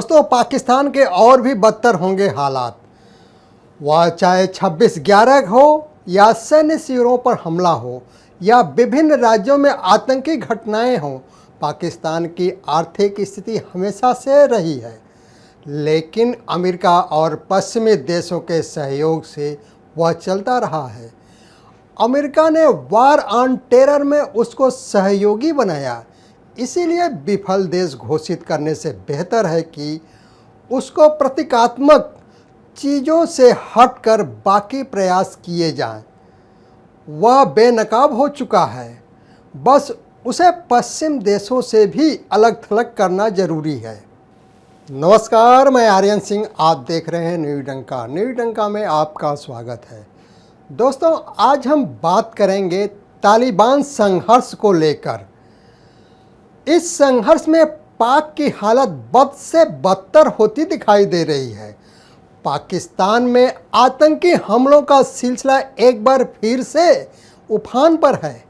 दोस्तों, पाकिस्तान के और भी बदतर होंगे हालात। वह चाहे 26/11 हो या सैन्य शिविरों पर हमला हो या विभिन्न राज्यों में आतंकी घटनाएं हों, पाकिस्तान की आर्थिक स्थिति हमेशा से रही है। लेकिन अमेरिका और पश्चिमी देशों के सहयोग से वह चलता रहा है। अमेरिका ने वार ऑन टेरर में उसको सहयोगी बनाया, इसीलिए विफल देश घोषित करने से बेहतर है कि उसको प्रतीकात्मक चीज़ों से हटकर बाकी प्रयास किए जाएं। वह बेनकाब हो चुका है, बस उसे पश्चिम देशों से भी अलग थलग करना जरूरी है। नमस्कार, मैं आर्यन सिंह, आप देख रहे हैं न्यू डंका में आपका स्वागत है। दोस्तों, आज हम बात करेंगे तालिबान संघर्ष को लेकर। इस संघर्ष में पाक की हालत बद से बदतर होती दिखाई दे रही है। पाकिस्तान में आतंकी हमलों का सिलसिला एक बार फिर से उफान पर है।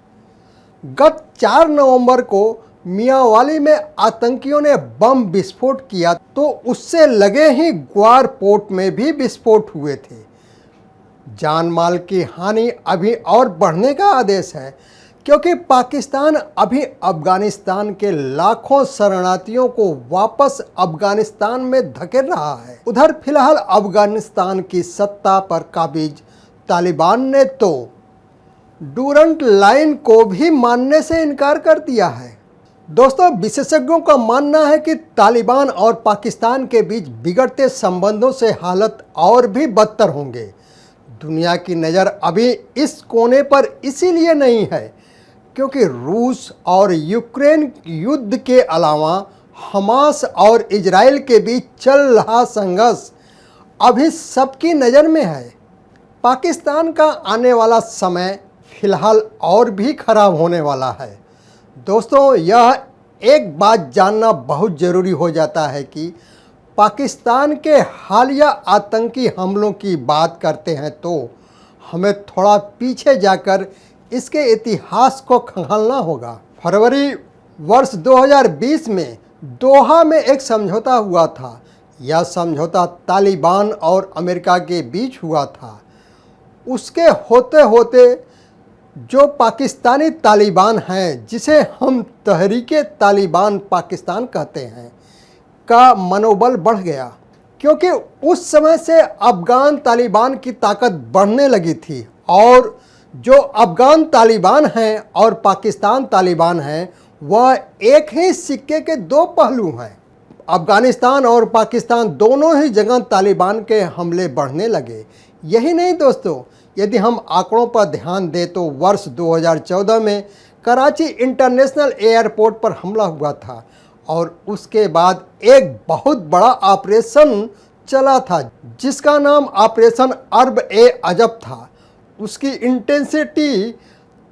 गत 4 नवंबर को मियांवाली में आतंकियों ने बम विस्फोट किया तो उससे लगे ही ग्वार पोर्ट में भी विस्फोट हुए थे। जान माल की हानि अभी और बढ़ने का आदेश है, क्योंकि पाकिस्तान अभी अफगानिस्तान के लाखों शरणार्थियों को वापस अफगानिस्तान में धकेल रहा है। उधर फिलहाल अफगानिस्तान की सत्ता पर काबिज तालिबान ने तो डूरंट लाइन को भी मानने से इनकार कर दिया है। दोस्तों, विशेषज्ञों का मानना है कि तालिबान और पाकिस्तान के बीच बिगड़ते संबंधों से हालत और भी बदतर होंगे। दुनिया की नज़र अभी इस कोने पर इसीलिए नहीं है क्योंकि रूस और यूक्रेन युद्ध के अलावा हमास और इजराइल के बीच चल रहा संघर्ष अभी सबकी नज़र में है। पाकिस्तान का आने वाला समय फिलहाल और भी खराब होने वाला है। दोस्तों, यह एक बात जानना बहुत ज़रूरी हो जाता है कि पाकिस्तान के हालिया आतंकी हमलों की बात करते हैं तो हमें थोड़ा पीछे जाकर इसके इतिहास को खंगालना होगा। फरवरी वर्ष 2020 में दोहा में एक समझौता हुआ था। यह समझौता तालिबान और अमेरिका के बीच हुआ था। उसके होते होते जो पाकिस्तानी तालिबान हैं, जिसे हम तहरीके तालिबान पाकिस्तान कहते हैं, का मनोबल बढ़ गया, क्योंकि उस समय से अफगान तालिबान की ताकत बढ़ने लगी थी। और जो अफगान तालिबान हैं और पाकिस्तान तालिबान हैं, वह एक ही सिक्के के दो पहलू हैं। अफगानिस्तान और पाकिस्तान दोनों ही जगह तालिबान के हमले बढ़ने लगे। यही नहीं दोस्तों, यदि हम आंकड़ों पर ध्यान दें तो वर्ष 2014 में कराची इंटरनेशनल एयरपोर्ट पर हमला हुआ था और उसके बाद एक बहुत बड़ा ऑपरेशन चला था जिसका नाम ऑपरेशन अर्ब ए अजब था। उसकी इंटेंसिटी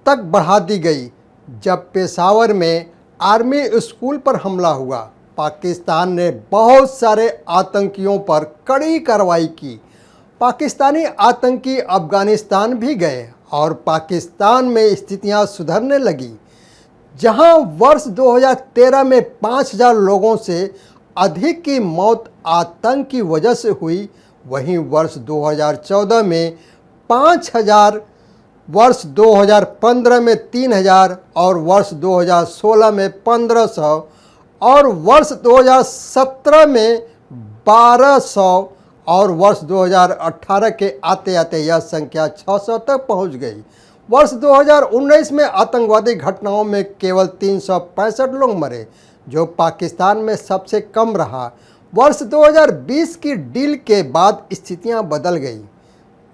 तक बढ़ा दी गई जब पेशावर में आर्मी स्कूल पर हमला हुआ। पाकिस्तान ने बहुत सारे आतंकियों पर कड़ी कार्रवाई की। पाकिस्तानी आतंकी अफगानिस्तान भी गए और पाकिस्तान में स्थितियां सुधरने लगी। जहां वर्ष 2013 में 5000 लोगों से अधिक की मौत आतंक की वजह से हुई, वहीं वर्ष 2014 में 5000, वर्ष 2015 में 3000 और वर्ष 2016 में 1500 और वर्ष 2017 में 1200 और वर्ष 2018 के आते आते यह संख्या 600 तक पहुंच गई। वर्ष 2019 में आतंकवादी घटनाओं में केवल 365 लोग मरे, जो पाकिस्तान में सबसे कम रहा। वर्ष 2020 की डील के बाद स्थितियां बदल गई।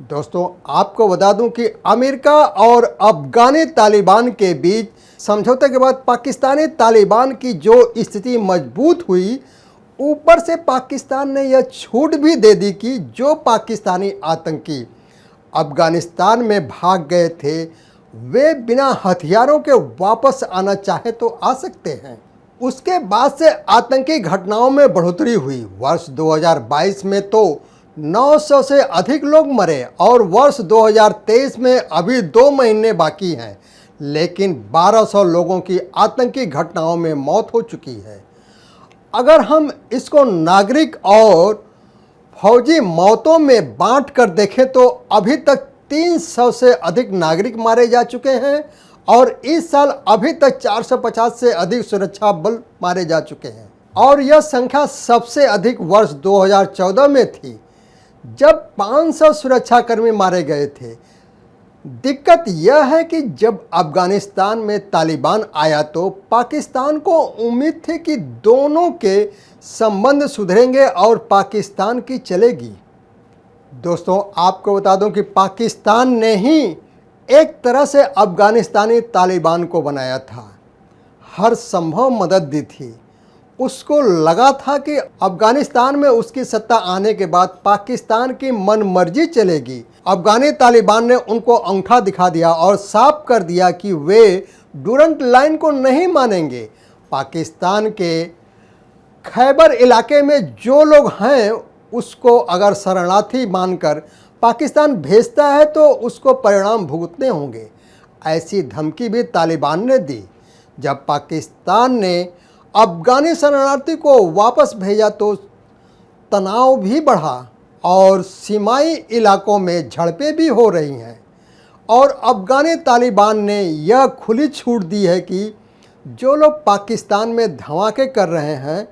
दोस्तों, आपको बता दूं कि अमेरिका और अफगानी तालिबान के बीच समझौते के बाद पाकिस्तानी तालिबान की जो स्थिति मजबूत हुई, ऊपर से पाकिस्तान ने यह छूट भी दे दी कि जो पाकिस्तानी आतंकी अफगानिस्तान में भाग गए थे, वे बिना हथियारों के वापस आना चाहे तो आ सकते हैं। उसके बाद से आतंकी घटनाओं में बढ़ोतरी हुई। वर्ष 2022 में तो 900 से अधिक लोग मरे और वर्ष 2023 में अभी 2 महीने बाकी हैं, लेकिन 1200 लोगों की आतंकी घटनाओं में मौत हो चुकी है। अगर हम इसको नागरिक और फौजी मौतों में बांट कर देखें तो अभी तक 300 से अधिक नागरिक मारे जा चुके हैं और इस साल अभी तक 450 से अधिक सुरक्षा बल मारे जा चुके हैं और यह संख्या सबसे अधिक वर्ष 2014 में थी जब 500 सुरक्षाकर्मी मारे गए थे। दिक्कत यह है कि जब अफगानिस्तान में तालिबान आया तो पाकिस्तान को उम्मीद थी कि दोनों के संबंध सुधरेंगे और पाकिस्तान की चलेगी। दोस्तों, आपको बता दूं कि पाकिस्तान ने ही एक तरह से अफगानिस्तानी तालिबान को बनाया था, हर संभव मदद दी थी। उसको लगा था कि अफगानिस्तान में उसकी सत्ता आने के बाद पाकिस्तान की मनमर्जी चलेगी। अफगानी तालिबान ने उनको अंगूठा दिखा दिया और साफ कर दिया कि वे डूरंट लाइन को नहीं मानेंगे। पाकिस्तान के खैबर इलाके में जो लोग हैं उसको अगर शरणार्थी मानकर पाकिस्तान भेजता है तो उसको परिणाम भुगतने होंगे। ऐसी धमकी भी तालिबान ने दी। जब पाकिस्तान ने अफगानी शरणार्थी को वापस भेजा तो तनाव भी बढ़ा और सीमाई इलाकों में झड़पें भी हो रही हैं और अफगानी तालिबान ने यह खुली छूट दी है कि जो लोग पाकिस्तान में धमाके कर रहे हैं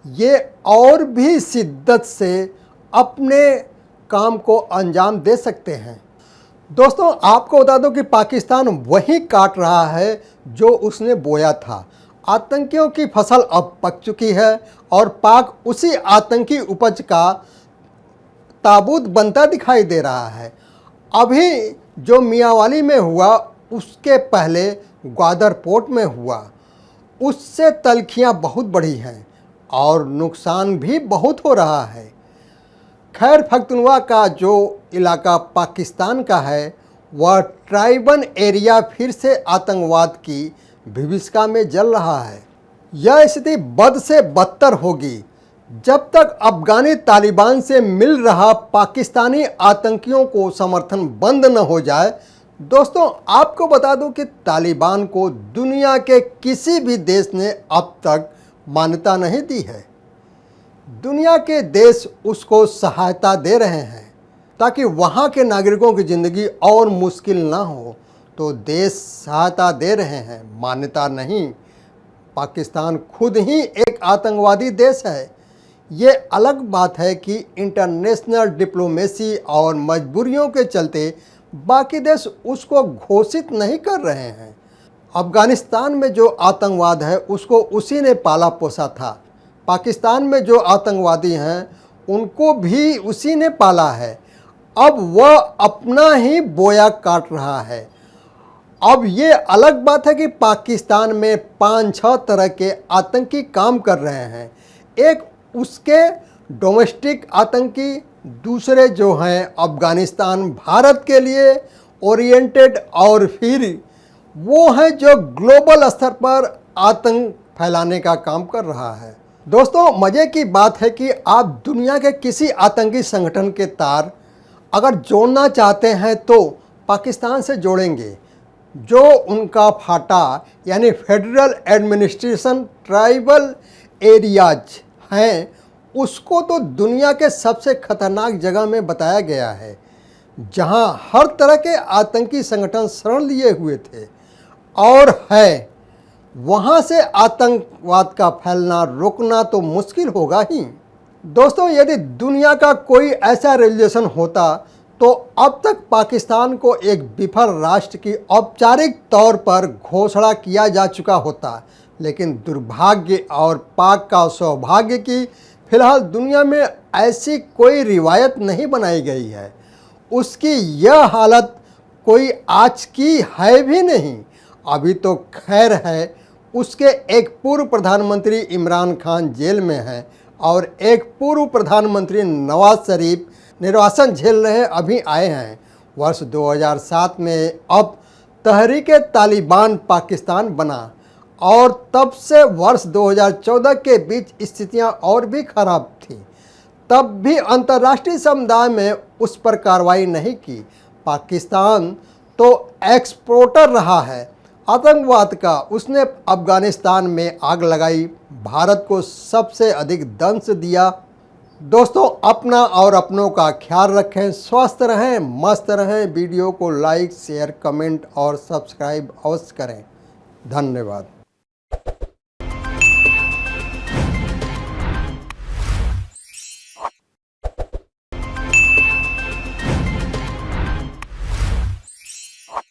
ये और भी शिद्दत से अपने काम को अंजाम दे सकते हैं। दोस्तों, आपको बता दो कि पाकिस्तान वही काट रहा है जो उसने बोया था। आतंकियों की फसल अब पक चुकी है और पाक उसी आतंकी उपज का ताबूत बनता दिखाई दे रहा है। अभी जो मियांवाली में हुआ उसके पहले ग्वादर पोर्ट में हुआ, उससे तलखियां बहुत बढ़ी हैं और नुकसान भी बहुत हो रहा है। खैर पख्तूनख्वा का जो इलाका पाकिस्तान का है वह ट्राइबल एरिया फिर से आतंकवाद की विभीषिका में जल रहा है। यह स्थिति बद से बदतर होगी जब तक अफगानी तालिबान से मिल रहा पाकिस्तानी आतंकियों को समर्थन बंद न हो जाए। दोस्तों, आपको बता दूं कि तालिबान को दुनिया के किसी भी देश ने अब तक मान्यता नहीं दी है। दुनिया के देश उसको सहायता दे रहे हैं ताकि वहाँ के नागरिकों की ज़िंदगी और मुश्किल ना हो, तो देश सहायता दे रहे हैं, मान्यता नहीं। पाकिस्तान खुद ही एक आतंकवादी देश है। ये अलग बात है कि इंटरनेशनल डिप्लोमेसी और मजबूरियों के चलते बाकी देश उसको घोषित नहीं कर रहे हैं। अफगानिस्तान में जो आतंकवाद है उसको उसी ने पाला पोसा था। पाकिस्तान में जो आतंकवादी हैं उनको भी उसी ने पाला है। अब वह अपना ही बोया काट रहा है। अब ये अलग बात है कि पाकिस्तान में 5-6 तरह के आतंकी काम कर रहे हैं। एक उसके डोमेस्टिक आतंकी, दूसरे जो हैं अफगानिस्तान भारत के लिए ओरिएंटेड, और फिर वो है जो ग्लोबल स्तर पर आतंक फैलाने का काम कर रहा है। दोस्तों, मज़े की बात है कि आप दुनिया के किसी आतंकी संगठन के तार अगर जोड़ना चाहते हैं तो पाकिस्तान से जोड़ेंगे। जो उनका फाटा यानी फेडरल एडमिनिस्ट्रेशन ट्राइबल एरियाज हैं उसको तो दुनिया के सबसे खतरनाक जगह में बताया गया है जहां हर तरह के आतंकी संगठन शरण लिए हुए थे और है। वहां से आतंकवाद का फैलना रोकना तो मुश्किल होगा ही। दोस्तों, यदि दुनिया का कोई ऐसा रेजोल्यूशन होता तो अब तक पाकिस्तान को एक विफल राष्ट्र की औपचारिक तौर पर घोषणा किया जा चुका होता, लेकिन दुर्भाग्य और पाक का सौभाग्य की फिलहाल दुनिया में ऐसी कोई रिवायत नहीं बनाई गई है। उसकी यह हालत कोई आज की है भी नहीं। अभी तो खैर है, उसके एक पूर्व प्रधानमंत्री इमरान खान जेल में हैं और एक पूर्व प्रधानमंत्री नवाज शरीफ निर्वासन झेल रहे अभी आए हैं। वर्ष 2007 में अब तहरीक तालिबान पाकिस्तान बना और तब से वर्ष 2014 के बीच स्थितियां और भी खराब थी। तब भी अंतर्राष्ट्रीय समुदाय में उस पर कार्रवाई नहीं की। पाकिस्तान तो एक्सपोर्टर रहा है, आतंकवाद का उसने अफगानिस्तान में आग लगाई, भारत को सबसे अधिक दंश दिया। दोस्तों, अपना और अपनों का ख्याल रखें, स्वस्थ रहें, मस्त रहें। वीडियो को लाइक, शेयर, कमेंट और सब्सक्राइब अवश्य करें। धन्यवाद।